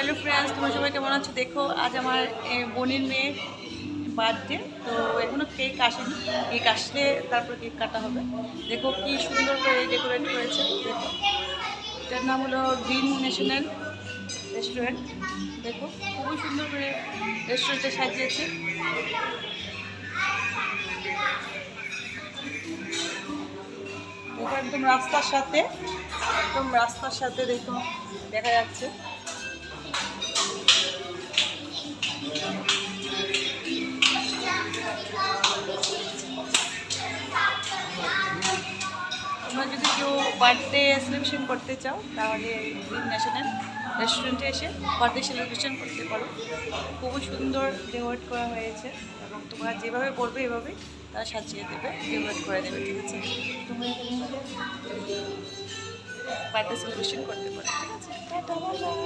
Hello friends, তোমরা সবাই কেমন আছো? দেখো, আজ আমার বোনের মেয়ের বার্থডে। তো এখনো কেক আসেনি, কেক আসলে তারপর কেক কাটা হবে। দেখো কি সুন্দর করে ডেকোরেট করেছে। দেখো, এটার নাম হলো গ্রিন ন্যাশনাল রেস্টুরেন্ট। দেখো খুবই সুন্দর করে রেস্টুরেন্টটা সাজিয়েছে। দেখো একদম রাস্তার সাথে দেখো দেখা যাচ্ছে। তোমরা যদি কেউ বার্থডে সেলিব্রেশন করতে চাও তাহলে গ্রিন ন্যাশনাল রেস্টুরেন্টে এসে বার্থডে সেলিব্রেশন করতে পারো। খুবই সুন্দর ডেকোরেট করা হয়েছে এবং তোমরা যেভাবে বলবে এভাবে তারা সাজিয়ে দেবে, ডেকোরেট করে দেবে। ঠিক আছে, তোমরা বার্থডে সেলিব্রেশন করতে পারো। ঠিক আছে, টাটা, বাই বাই।